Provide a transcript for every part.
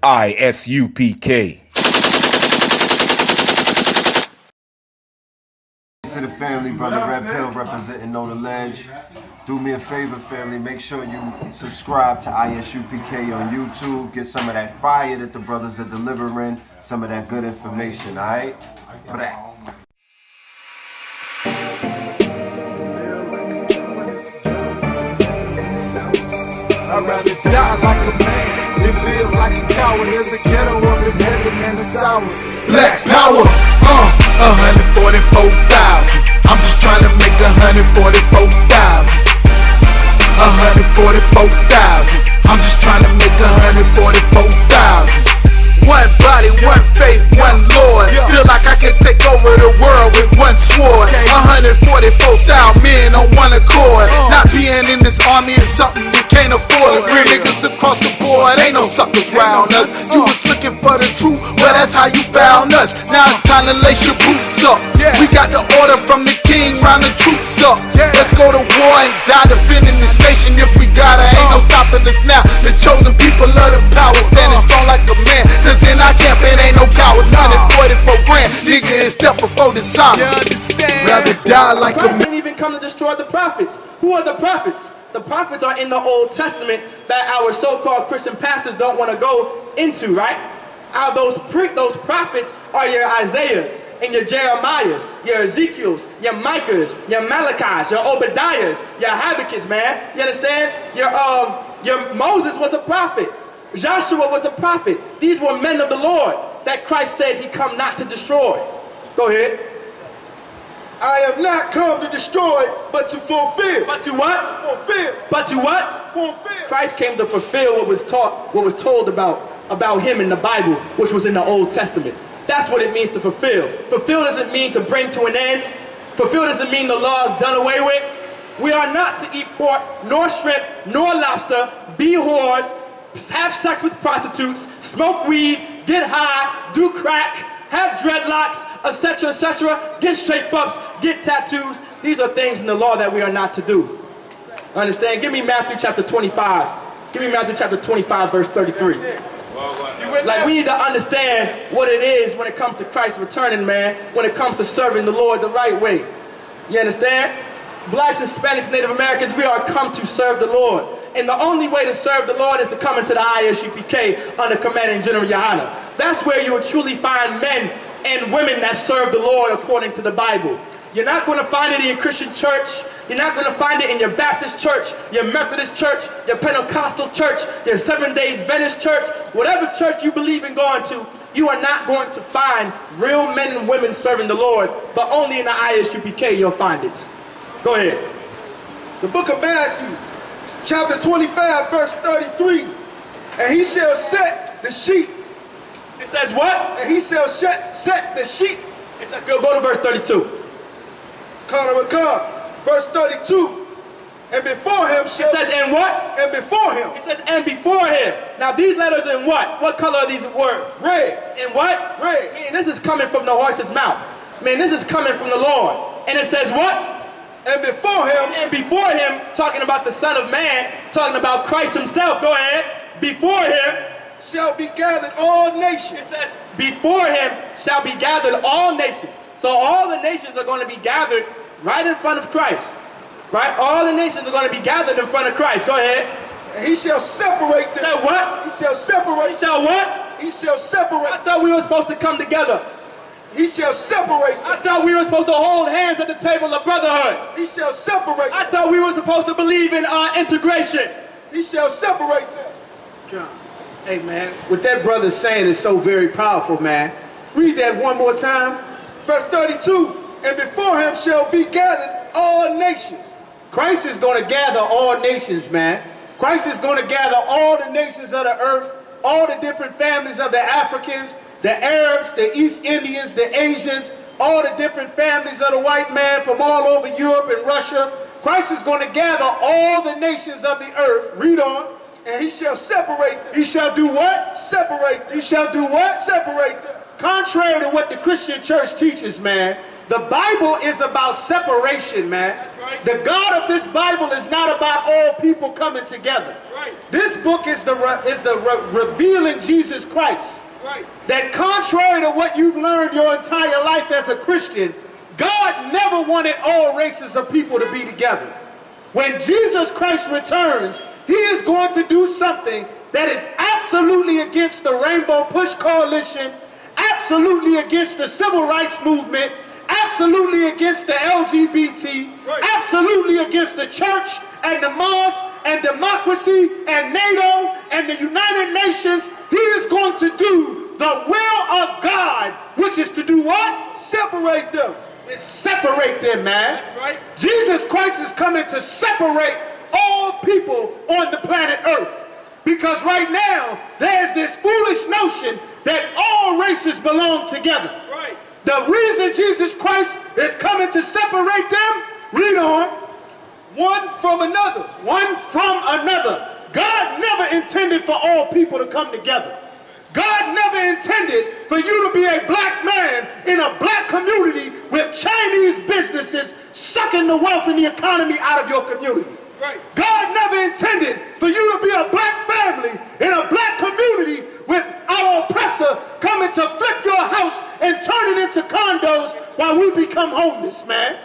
I.S.U.P.K. To the family, brother Red Pill representing Know the Ledge. Do me a favor, family. Make sure you subscribe to I.S.U.P.K. on YouTube. Get some of that fire that the brothers are delivering. Some of that good information, alright? I'd rather die like a man than live like a coward. There's a ghetto up in heaven and it's ours. Black power, 144,000. I'm just trying to make 144,000. 144,000. I'm just trying to make 144,000. One body, one faith, one Lord. Feel like I can take over the world with one sword. 144,000 men on one accord. Not being in this army is something you can't afford. Real niggas across the board, ain't no suckers round us. You was looking for the truth, well that's how you found us. Now it's time to lace your boots up. We got the order from the king, round the troops up. Let's go to war and die defending this nation if we gotta. Ain't no stopping us now. The chosen people of the power, standing strong like a man. Cause in our camp it ain't no cowards. 144 grand, nigga, is step before the sign. Rather die like a man. Didn't even come to destroy the prophets. Who are the prophets? The prophets are in the Old Testament that our so-called Christian pastors don't want to go into, right? Those prophets are your Isaiahs and your Jeremiahs, your Ezekiels, your Micahs, your Malachis, your Obadiahs, your Habakkuk's, man. You understand? Your Moses was a prophet. Joshua was a prophet. These were men of the Lord that Christ said he come not to destroy. Go ahead. I have not come to destroy, but to fulfill. But to what? Fulfill. But to what? Fulfill. Christ came to fulfill what was taught, what was told about him in the Bible, which was in the Old Testament. That's what it means to fulfill. Fulfill doesn't mean to bring to an end. Fulfill doesn't mean the law is done away with. We are not to eat pork, nor shrimp, nor lobster, be whores, have sex with prostitutes, smoke weed, get high, do crack, have dreadlocks, etc., etc., get shape-ups, get tattoos. These are things in the law that we are not to do. Understand? Give me Matthew chapter 25. Give me Matthew chapter 25, verse 33. Like, we need to understand what it is when it comes to Christ returning, man, when it comes to serving the Lord the right way. You understand? Blacks, Hispanics, Native Americans, we are come to serve the Lord. And the only way to serve the Lord is to come into the I.S.U.P.K. under Commanding General YAHANNA. That's where you will truly find men and women that serve the Lord according to the Bible. You're not going to find it in your Christian church. You're not going to find it in your Baptist church, your Methodist church, your Pentecostal church, your Seventh-day Adventist church. Whatever church you believe in going to, you are not going to find real men and women serving the Lord, but only in the I.S.U.P.K. you'll find it. Go ahead. The book of Matthew, chapter 25, verse 33. And he shall set the sheep. It says what? And he shall set the sheep. It says, go to verse 32. Verse 32. And before him shall... It says, and what? And before him. It says, and before him. Now these letters in what? What color are these words? Red. And what? Red. Meaning this is coming from the horse's mouth. Man, this is coming from the Lord. And it says what? And before him. And before him, talking about the Son of Man, talking about Christ himself. Go ahead. Before him shall be gathered all nations. It says, before him shall be gathered all nations. So all the nations are going to be gathered right in front of Christ. Right? All the nations are going to be gathered in front of Christ. Go ahead. And he shall separate them. Say what? He shall separate. He shall what? He shall separate. I thought we were supposed to come together. He shall separate. I thought we were supposed to hold hands at the table of brotherhood. He shall separate. I thought we were supposed to believe in integration. He shall separate them. Hey man, what that brother's saying is so very powerful, man. Read that one more time. Verse 32. And before him shall be gathered all nations. Christ is going to gather all nations, man. Christ is going to gather all the nations of the earth, all the different families of the Africans, the Arabs, the East Indians, the Asians, all the different families of the white man from all over Europe and Russia. Christ is going to gather all the nations of the earth. Read on. And he shall separate them. He shall do what? Separate them. He shall do what? Separate them. Contrary to what the Christian church teaches, man, the Bible is about separation, man. Right. The God of this Bible is not about all people coming together. Right. This book is revealing Jesus Christ. That contrary to what you've learned your entire life as a Christian, God never wanted all races of people to be together. When Jesus Christ returns, he is going to do something that is absolutely against the Rainbow Push Coalition, absolutely against the Civil Rights Movement, absolutely against the LGBT, absolutely against the church and the mosque and democracy and NATO and the United Nations. He is going to do the will of God, which is to do what? Separate them. Separate them, man. Jesus Christ is coming to separate all people on the planet Earth. Because right now, there's this foolish notion that all races belong together. The reason Jesus Christ is coming to separate them, read on, one from another. One from another. God never intended for all people to come together. God never intended for you to be a black man in a black community with Chinese businesses sucking the wealth and the economy out of your community. God never intended for you to be a black family in a black community with our oppressor coming to flip your house and turn it into condos while we become homeless, man.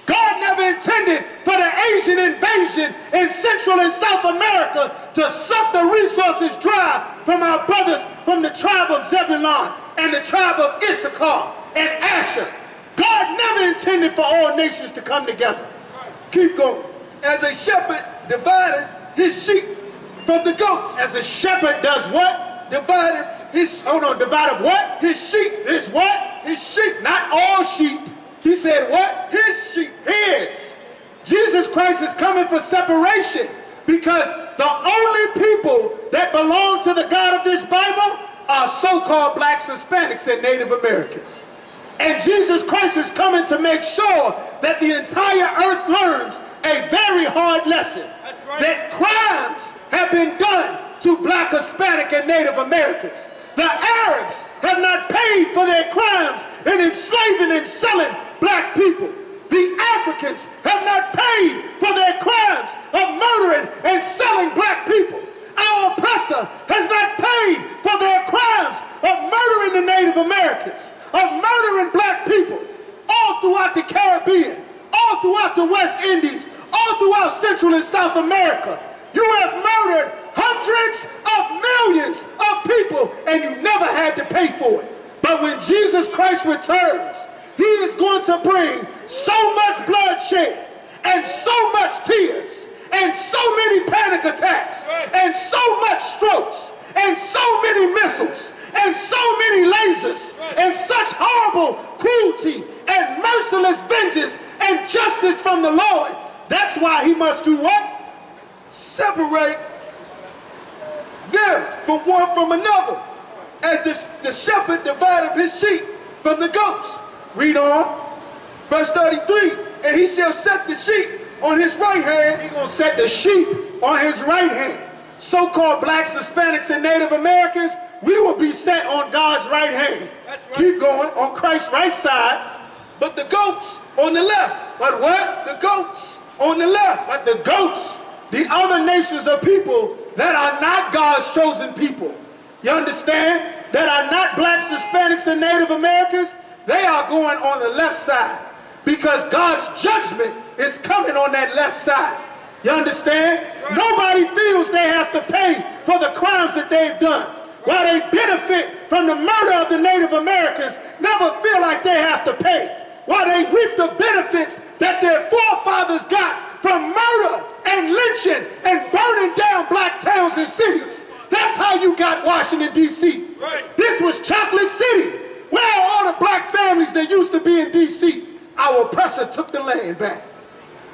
God never intended for the Asian invasion in Central and South America to suck the resources dry from our brothers from the tribe of Zebulon and the tribe of Issachar and Asher. God never intended for all nations to come together. Keep going. As a shepherd divideth his sheep from the goats. As a shepherd does what? Divideth his, divided what? His sheep. His what? His sheep. Not all sheep. He said what? His sheep. His. Jesus Christ is coming for separation because the only people that belong to the God of this Bible are so-called blacks, Hispanics, and Native Americans. And Jesus Christ is coming to make sure that the entire earth learns a very hard lesson. That crimes have been done to black, Hispanic, and Native Americans. The Arabs have not paid for their crimes in enslaving and selling black people. The Africans have not paid for their crimes of murdering and selling black people. Our oppressor has not paid for their crimes of murdering the Native Americans, of murdering black people, all throughout the Caribbean, all throughout the West Indies, all throughout Central and South America. You have murdered hundreds of millions of people and you never had to pay for it. But when Jesus Christ returns, he is going to bring so much bloodshed and so much tears and so many panic attacks and so much strokes and so many missiles and so many lasers and such horrible cruelty and merciless vengeance and justice from the Lord. That's why he must do what? Separate them from one from another, as the shepherd divideth his sheep from the goats. Read on. Verse 33, and he shall set the sheep on his right hand. He's going to set the sheep on his right hand. So-called blacks, Hispanics, and Native Americans, we will be set on God's right hand. Keep going, on Christ's right side. But the goats on the left. But what? The goats on the left. But the goats, the other nations of people that are not God's chosen people. You understand? That are not blacks, Hispanics, and Native Americans, they are going on the left side. Because God's judgment is coming on that left side. You understand? Nobody feels they have to pay for the crimes that they've done. While they benefit from the murder of the Native Americans, never feel like they have to pay. While they reap the benefits that their forefathers got from murder and lynching and burning down black towns and cities. That's how you got Washington, D.C. This was Chocolate City. Where are all the black families that used to be in D.C.? Our oppressor took the land back.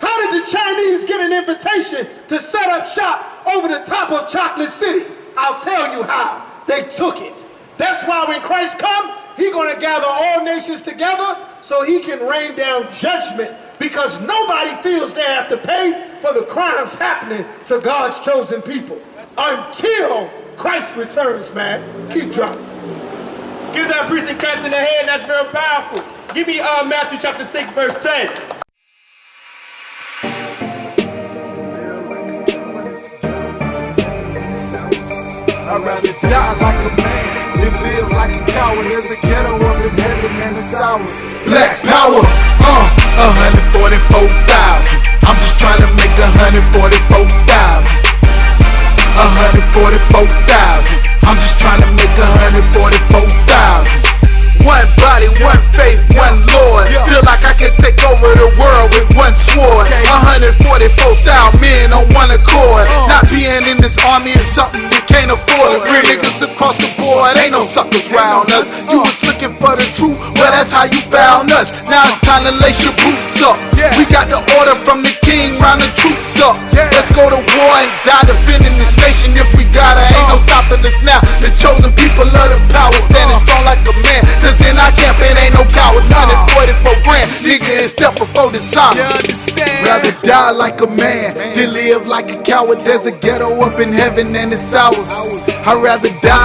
How did the Chinese get an invitation to set up shop over the top of Chocolate City? I'll tell you how. They took it. That's why when Christ comes, he's going to gather all nations together so he can rain down judgment, because nobody feels they have to pay for the crimes happening to God's chosen people until Christ returns, man. Keep dropping. Give that precinct captain a hand. That's very powerful. Give me Matthew chapter 6, verse 10. I'd rather die like a man than live like a coward. There's a ghetto up in heaven and it's ours. Black power, 144,000. I'm just trying to make 144,000. 144,000. I'm just trying to make 144,000. One body, one faith, one Lord. Feel like I can take over the world with one sword. 144,000 men on one accord. Not being in this army is something you can't afford. Real niggas across the board, ain't no suckers round us. You was looking for the truth, well that's how you found us. Now it's time to lace your boots up. We got the order from the king, round the troops up. Let's go to war and die defending this nation if we gotta. Ain't no stopping us now. The chosen people of the power, standing strong like a man. Cause in our camp it ain't no cowards. 144 grand, nigga, and step before dishonor. Rather die like a man than live like a coward. There's a ghetto up in heaven and it's ours. I'd rather die